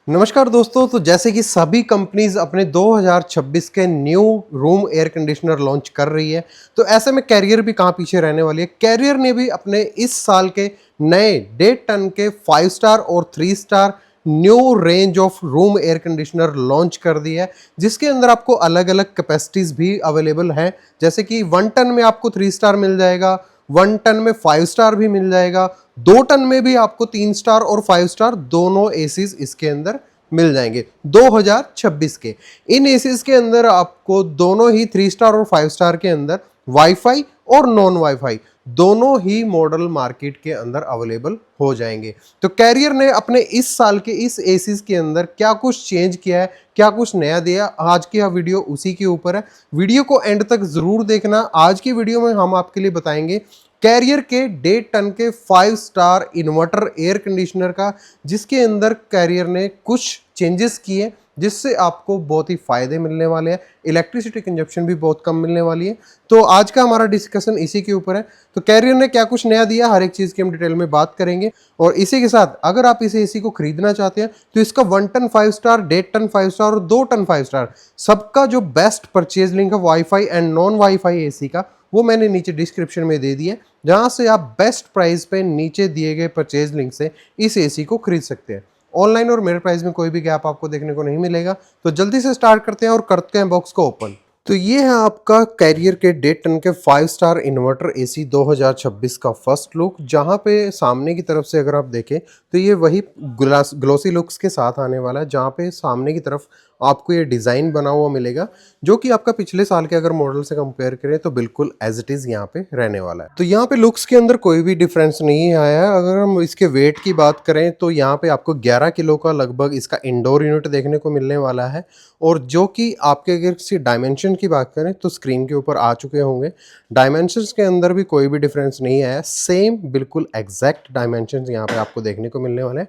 नमस्कार दोस्तों। तो जैसे कि सभी कंपनीज अपने 2026 के new room air conditioner launch कर रही है, तो ऐसे में कैरियर भी कहाँ पीछे रहने वाली है। कैरियर ने भी अपने इस साल के नए 1.5 टन के 5 स्टार और 3 star new range of room air conditioner launch कर दी है, जिसके अंदर आपको अलग अलग कैपेसिटीज भी अवेलेबल हैं। जैसे कि 1 टन में आपको 3 स्टार मिल जाएगा, 1 टन में 5 स्टार भी मिल जाएगा, 2 टन में भी आपको 3 स्टार और 5 स्टार दोनों एसीज इसके अंदर मिल जाएंगे 2026 के। इन एसीज के अंदर आपको दोनों ही 3 स्टार और 5 स्टार के अंदर वाईफाई और नॉन वाईफाई दोनों ही मॉडल मार्केट के अंदर अवेलेबल हो जाएंगे। तो कैरियर ने अपने इस साल के इस एसीज के अंदर क्या कुछ चेंज किया है, क्या कुछ नया दिया, आज की यह वीडियो उसी के ऊपर है। वीडियो को एंड तक जरूर देखना। आज की वीडियो में हम आपके लिए बताएंगे कैरियर के 1.5 टन के 5 स्टार इन्वर्टर एयर कंडीशनर का, जिसके अंदर कैरियर ने कुछ चेंजेस किए जिससे आपको बहुत ही फायदे मिलने वाले हैं। इलेक्ट्रिसिटी कंजप्शन भी बहुत कम मिलने वाली है। तो आज का हमारा डिस्कशन इसी के ऊपर है। तो कैरियर ने क्या कुछ नया दिया, हर एक चीज़ की हम डिटेल में बात करेंगे। और इसी के साथ अगर आप इस एसी को खरीदना चाहते हैं तो इसका 1 टन 5 स्टार, 1.5 टन 5 स्टार और 2 टन 5 स्टार सबका जो बेस्ट परचेज लिंक है wifi and non wifi AC का, वो मैंने नीचे डिस्क्रिप्शन में दे दिया है, जहां से आप बेस्ट प्राइस पे नीचे दिए गए परचेज लिंक से इस एसी को खरीद सकते हैं। ऑनलाइन और मेरे प्राइस में कोई भी गैप आपको देखने को नहीं मिलेगा। तो जल्दी से स्टार्ट करते हैं और करते हैं बॉक्स को ओपन। तो ये है आपका कैरियर के 1.5 टन के 5 स्टार इन्वर्टर एसी 2026 का फर्स्ट लुक, जहां पे सामने की तरफ से अगर आप देखें तो ये वही ग्लोसी लुक्स के साथ आने वाला है, जहां पे सामने की तरफ आपको ये डिज़ाइन बना हुआ मिलेगा, जो कि आपका पिछले साल के अगर मॉडल से कंपेयर करें तो बिल्कुल एज इट इज़ यहाँ पे रहने वाला है। तो यहाँ पे लुक्स के अंदर कोई भी डिफरेंस नहीं आया है। अगर हम इसके वेट की बात करें तो यहाँ पे आपको 11 किलो का लगभग इसका इंडोर यूनिट देखने को मिलने वाला है, और जो कि आपके अगर किसी डायमेंशन की बात करें तो स्क्रीन के ऊपर आ चुके होंगे। डायमेंशंस के अंदर भी कोई भी डिफरेंस नहीं आया, सेम बिल्कुल एग्जैक्ट डायमेंशंस यहाँ पे आपको देखने को मिलने वाले हैं।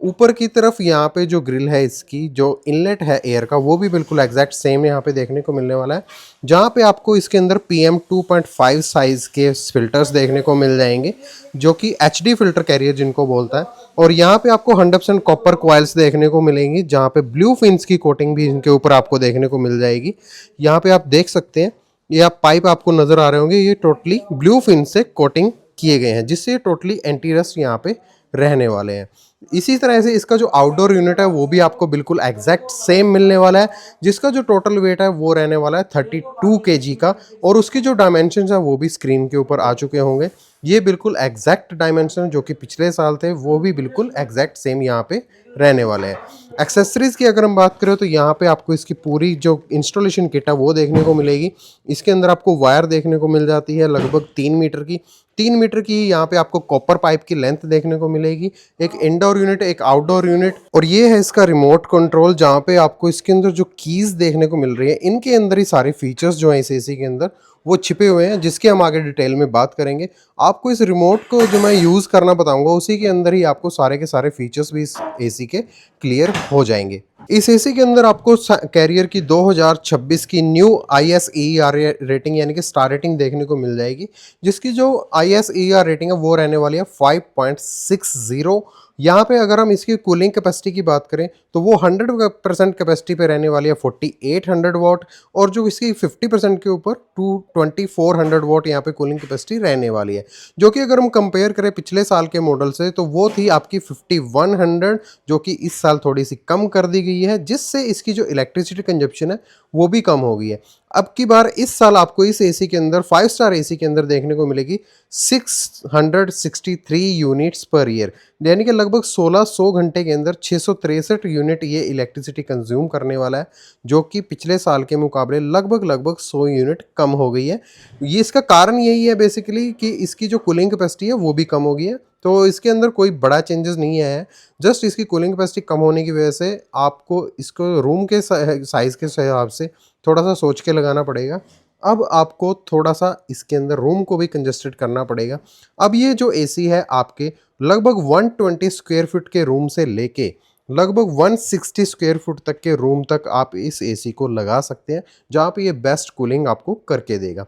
ऊपर की तरफ यहाँ पे जो ग्रिल है, इसकी जो इनलेट है एयर का, वो भी बिल्कुल एग्जैक्ट सेम यहाँ पे देखने को मिलने वाला है, जहाँ पे आपको इसके अंदर PM 2.5 साइज के फिल्टर्स देखने को मिल जाएंगे, जो कि HD फिल्टर कैरियर जिनको बोलता है। और यहाँ पे आपको 100% कॉपर कॉइल्स देखने को मिलेंगी, जहाँ पे ब्लू फिन्स की कोटिंग भी इनके ऊपर आपको देखने को मिल जाएगी। यहाँ पे आप देख सकते हैं, ये आप पाइप आपको नजर आ रहे होंगे, ये टोटली ब्लू फिन से कोटिंग किए गए हैं, जिससे टोटली एंटी रस्ट यहाँ पे रहने वाले हैं। इसी तरह से इसका जो आउटडोर यूनिट है वो भी आपको बिल्कुल एग्जैक्ट सेम मिलने वाला है, जिसका जो टोटल वेट है वो रहने वाला है 32 kg का, और उसकी जो डायमेंशन है वो भी स्क्रीन के ऊपर आ चुके होंगे। ये बिल्कुल एग्जैक्ट डायमेंशन जो कि पिछले साल थे वो भी बिल्कुल एग्जैक्ट सेम यहाँ पे रहने वाले हैं। एक्सेसरीज की अगर हम बात करें तो यहाँ पे आपको इसकी पूरी जो इंस्टॉलेशन किट है वो देखने को मिलेगी। इसके अंदर आपको वायर देखने को मिल जाती है लगभग 3 मीटर की। 3 मीटर की यहाँ पे आपको कॉपर पाइप की लेंथ देखने को मिलेगी, एक इंडोर यूनिट, एक आउटडोर यूनिट, और ये है इसका रिमोट कंट्रोल, जहाँ पे आपको इसके अंदर जो कीज देखने को मिल रही है, इनके अंदर ही सारे फीचर्स जो हैं इस एसी के अंदर वो छिपे हुए हैं, जिसके हम आगे डिटेल में बात करेंगे। आपको इस रिमोट को जो मैं यूज़ करना बताऊंगा उसी के अंदर ही आपको सारे के सारे फीचर्स भी इस एसी के क्लियर हो जाएंगे। इस एसी के अंदर आपको कैरियर की 2026 की न्यू ISER रेटिंग यानी कि स्टार रेटिंग देखने को मिल जाएगी, जिसकी जो ISER रेटिंग है वो रहने वाली है 5.60। यहाँ पे अगर हम इसकी कूलिंग कैपेसिटी की बात करें तो वो 100% कैपेसिटी पे रहने वाली है 4800 वाट, और जो इसकी 50% के ऊपर 2400 वाट यहाँ पे कूलिंग कैपेसिटी रहने वाली है, जो कि अगर हम कंपेयर करें पिछले साल के मॉडल से तो वो थी आपकी 5100, जो कि इस साल थोड़ी सी कम कर दी गई है, जिससे इसकी जो इलेक्ट्रिसिटी कंजप्शन है वो भी कम हो गई है। अब की बार इस साल आपको इस एसी के अंदर 5 स्टार एसी के अंदर देखने को मिलेगी 663 यूनिट्स पर ईयर, यानी कि लगभग 1600 घंटे के अंदर 663 यूनिट ये इलेक्ट्रिसिटी कंज्यूम करने वाला है, जो कि पिछले साल के मुकाबले लगभग 100 यूनिट कम हो गई है। ये इसका कारण यही है बेसिकली कि इसकी जो कूलिंग कैपेसिटी है वो भी कम हो गई है। तो इसके अंदर कोई बड़ा चेंजेस नहीं आया है, जस्ट इसकी कूलिंग कैपेसिटी कम होने की वजह से आपको इसको रूम के साइज़ के हिसाब से थोड़ा सा सोच के लगाना पड़ेगा। अब आपको थोड़ा सा इसके अंदर रूम को भी कंजस्टेड करना पड़ेगा। अब ये जो एसी है आपके लगभग 120 स्क्वायर फीट के रूम से लेके लगभग 160 स्क्वायर फुट तक के रूम तक आप इस एसी को लगा सकते हैं, जहाँ पे ये बेस्ट कूलिंग आपको करके देगा।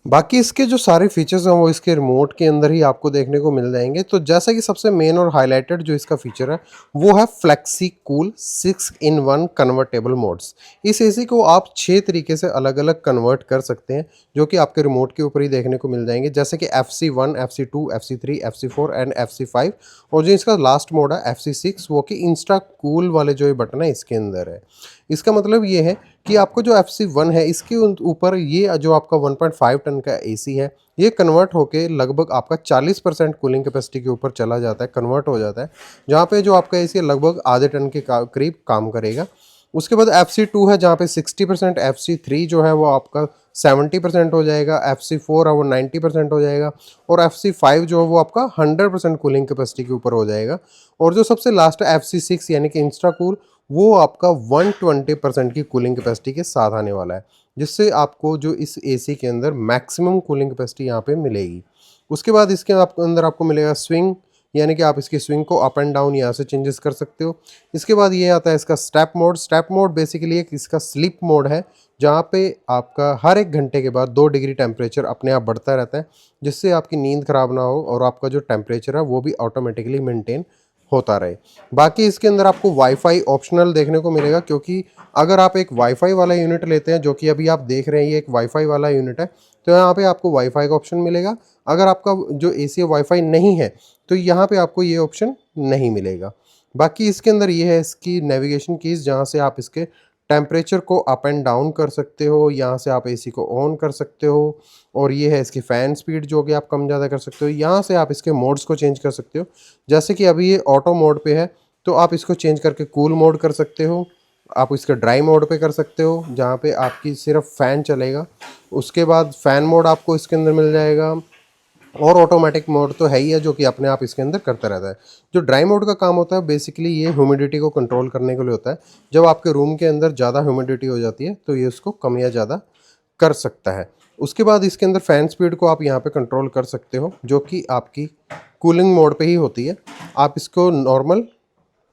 बाकी इसके जो सारे फीचर्स हैं वो इसके रिमोट के अंदर ही आपको देखने को मिल जाएंगे। तो जैसा कि सबसे मेन और हाईलाइटेड जो इसका फीचर है वो है flexi cool 6 in 1 convertible modes. इस एसी को आप 6 तरीके से अलग अलग कन्वर्ट कर सकते हैं जो कि आपके रिमोट के ऊपर ही देखने को मिल जाएंगे, जैसे कि FC1, FC2, FC3, FC4 and FC5। और जो इसका लास्ट मोड है FC6 वो कि इंस्टा कूल वाले जो ये बटन है इसके अंदर है। इसका मतलब ये है कि आपको जो FC1 है इसके ऊपर ये जो आपका 1.5 टन का एसी है ये कन्वर्ट होके लगभग आपका 40% कूलिंग कैपेसिटी के ऊपर चला जाता है, कन्वर्ट हो जाता है, जहाँ पे जो आपका एसी लगभग आधे टन के करीब काम करेगा। उसके बाद FC2 है जहाँ पे 60%, FC3 जो है वो आपका 70% हो जाएगा, FC4 है वो 90% हो जाएगा, और FC5 जो है वो आपका 100% कूलिंग कैपेसिटी के ऊपर हो जाएगा। और जो सबसे लास्ट है FC6 यानी कि इंस्टा कूल, वो आपका 120% की कूलिंग कैपेसिटी के साथ आने वाला है, जिससे आपको जो इस एसी के अंदर मैक्सिमम कूलिंग कैपेसिटी यहाँ पे मिलेगी। उसके बाद इसके अंदर आपको मिलेगा स्विंग, यानी कि आप इसकी स्विंग को अप एंड डाउन यहाँ से चेंजेस कर सकते हो। इसके बाद ये आता है इसका step mode. Step mode basically एक इसका स्लीप मोड है, जहाँ पे आपका हर 1 घंटे के बाद 2 डिग्री टेम्परेचर अपने आप बढ़ता रहता है, जिससे आपकी नींद खराब ना हो और आपका जो टेम्परेचर है वो भी ऑटोमेटिकली मेंटेन होता रहे। बाकी इसके अंदर आपको वाईफाई ऑप्शनल देखने को मिलेगा, क्योंकि अगर आप एक वाईफाई वाला यूनिट लेते हैं, जो कि अभी आप देख रहे हैं ये एक वाईफाई वाला यूनिट है, तो यहाँ पे आपको वाईफाई का ऑप्शन मिलेगा। अगर आपका जो एसी वाईफाई नहीं है तो यहाँ पे आपको ये ऑप्शन नहीं मिलेगा। बाकी इसके अंदर ये है इसकी नेविगेशन कीज़, जहाँ से आप इसके टेम्परेचर को अप एंड डाउन कर सकते हो, यहाँ से आप एसी को ऑन कर सकते हो, और ये है इसकी फ़ैन स्पीड जो कि आप कम ज़्यादा कर सकते हो। यहाँ से आप इसके मोड्स को चेंज कर सकते हो, जैसे कि अभी ये ऑटो मोड पे है तो आप इसको चेंज करके कूल मोड कर सकते हो, आप इसका ड्राई मोड पे कर सकते हो जहाँ पे आपकी सिर्फ फ़ैन चलेगा। उसके बाद फ़ैन मोड आपको इसके अंदर मिल जाएगा, और ऑटोमेटिक मोड तो है ही है जो कि अपने आप इसके अंदर करता रहता है। जो ड्राई मोड का काम होता है बेसिकली ये ह्यूमिडिटी को कंट्रोल करने के लिए होता है। जब आपके रूम के अंदर ज़्यादा ह्यूमिडिटी हो जाती है तो ये उसको कम या ज़्यादा कर सकता है। उसके बाद इसके अंदर फ़ैन स्पीड को आप यहाँ पे कंट्रोल कर सकते हो, जो कि आपकी कूलिंग मोड पे ही होती है। आप इसको नॉर्मल,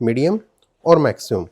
मीडियम और मैक्सिमम,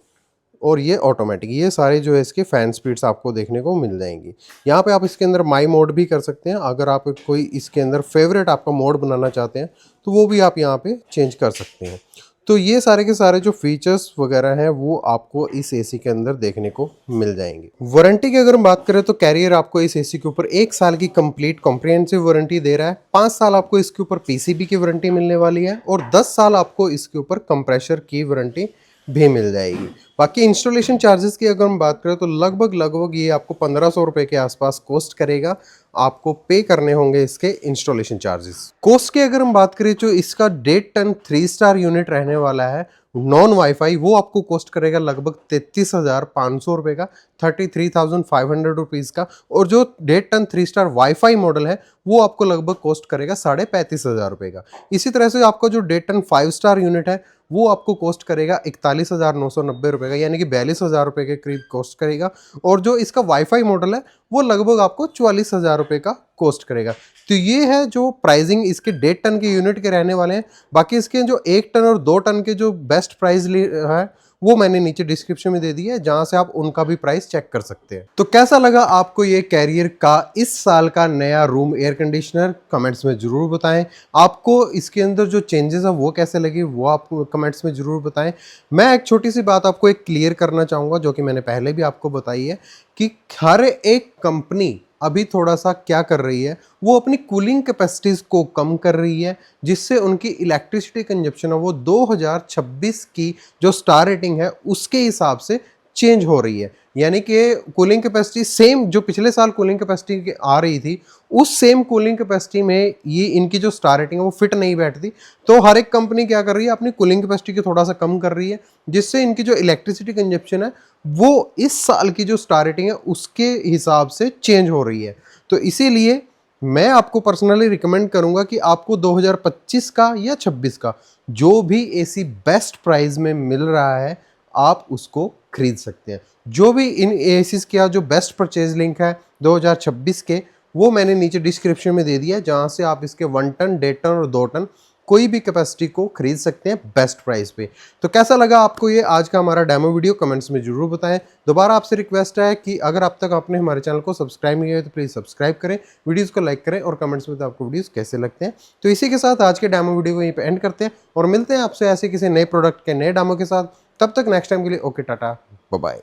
और ये ऑटोमेटिक, ये सारे जो है इसके फ़ैन स्पीड्स आपको देखने को मिल जाएंगी। यहाँ पे आप इसके अंदर माई मोड भी कर सकते हैं। अगर आप कोई इसके अंदर फेवरेट आपका मोड बनाना चाहते हैं तो वो भी आप यहाँ पे चेंज कर सकते हैं। तो ये सारे के सारे जो फीचर्स वगैरह हैं वो आपको इस एसी के अंदर देखने को मिल जाएंगे। वारंटी की अगर हम बात करें तो कैरियर आपको इस एसी के ऊपर 1 साल की कंप्लीट कॉम्प्रिहेंसिव वारंटी दे रहा है। 5 साल आपको इसके ऊपर पीसीबी की वारंटी मिलने वाली है, और 10 साल आपको इसके ऊपर कंप्रेशर की वारंटी भी मिल जाएगी। बाकी इंस्टॉलेशन चार्जेस की अगर हम बात करें तो लगभग ये आपको 1500 रुपये के आसपास कॉस्ट करेगा। आपको पे करने होंगे इसके इंस्टॉलेशन चार्जेस। कॉस्ट की अगर हम बात करें तो इसका 1.5 टन 3 स्टार यूनिट रहने वाला है नॉन वाईफाई, वो आपको कॉस्ट करेगा लगभग 33,500 रुपये का, 33,500 रुपीज़ का। और जो 1.5 टन 3 स्टार वाईफाई मॉडल है वो आपको लगभग कॉस्ट करेगा 35,500 रुपये का। इसी तरह से आपका जो 1.5 टन 5 स्टार यूनिट है वो आपको कॉस्ट करेगा 41,990 रुपये का, यानी कि 42,000 रुपये के करीब कॉस्ट करेगा। और जो इसका वाईफाई मॉडल है वो लगभग आपको 44,000 रुपये का कॉस्ट करेगा। तो ये है जो प्राइसिंग इसके 1.5 टन के यूनिट के रहने वाले हैं। बाकी इसके जो 1 टन और 2 टन के जो बेस्ट प्राइस है वो मैंने नीचे डिस्क्रिप्शन में दे दिया है, जहां से आप उनका भी प्राइस चेक कर सकते हैं। तो कैसा लगा आपको ये कैरियर का इस साल का नया रूम एयर कंडीशनर, कमेंट्स में जरूर बताएं। आपको इसके अंदर जो चेंजेस है वो कैसे लगे वो आप कमेंट्स में जरूर बताएं। मैं एक छोटी सी बात आपको एक क्लियर करना चाहूँगा, जो कि मैंने पहले भी आपको बताई है, कि हर एक कंपनी अभी थोड़ा सा क्या कर रही है, वो अपनी कूलिंग कैपेसिटीज़ को कम कर रही है, जिससे उनकी इलेक्ट्रिसिटी कंजप्शन है वो 2026 की जो स्टार रेटिंग है उसके हिसाब से चेंज हो रही है। यानी कि कूलिंग कैपेसिटी सेम जो पिछले साल कूलिंग कैपेसिटी आ रही थी, उस सेम कूलिंग कैपेसिटी में ये इनकी जो स्टार रेटिंग है वो फिट नहीं बैठती। तो हर एक कंपनी क्या कर रही है, अपनी कूलिंग कैपेसिटी को थोड़ा सा कम कर रही है, जिससे इनकी जो इलेक्ट्रिसिटी कंजप्शन है वो इस साल की जो स्टार रेटिंग है उसके हिसाब से चेंज हो रही है। तो इसीलिए मैं आपको पर्सनली रिकमेंड करूंगा कि आपको 2025 का या 26 का जो भी एसी बेस्ट प्राइस में मिल रहा है आप उसको खरीद सकते हैं। जो भी इन एसीज का जो बेस्ट परचेज लिंक है 2026 के, वो मैंने नीचे डिस्क्रिप्शन में दे दिया है, जहां से आप इसके 1 टन, 1.5 टन और 2 टन कोई भी कैपेसिटी को खरीद सकते हैं बेस्ट प्राइस पे। तो कैसा लगा आपको ये आज का हमारा डेमो वीडियो, कमेंट्स में जरूर बताएं। दोबारा आपसे रिक्वेस्ट है कि अगर अब तक आपने हमारे चैनल को सब्सक्राइब नहीं किया है तो प्लीज़ सब्सक्राइब करें, वीडियोस को लाइक करें और कमेंट्स में तो आपको वीडियोस कैसे लगते हैं। तो इसी के साथ आज के डेमो वीडियो को यहीं पे एंड करते हैं और मिलते हैं आपसे ऐसे किसी नए प्रोडक्ट के नए डेमो के साथ। तब तक नेक्स्ट टाइम के लिए ओके, टाटा, बाय बाय।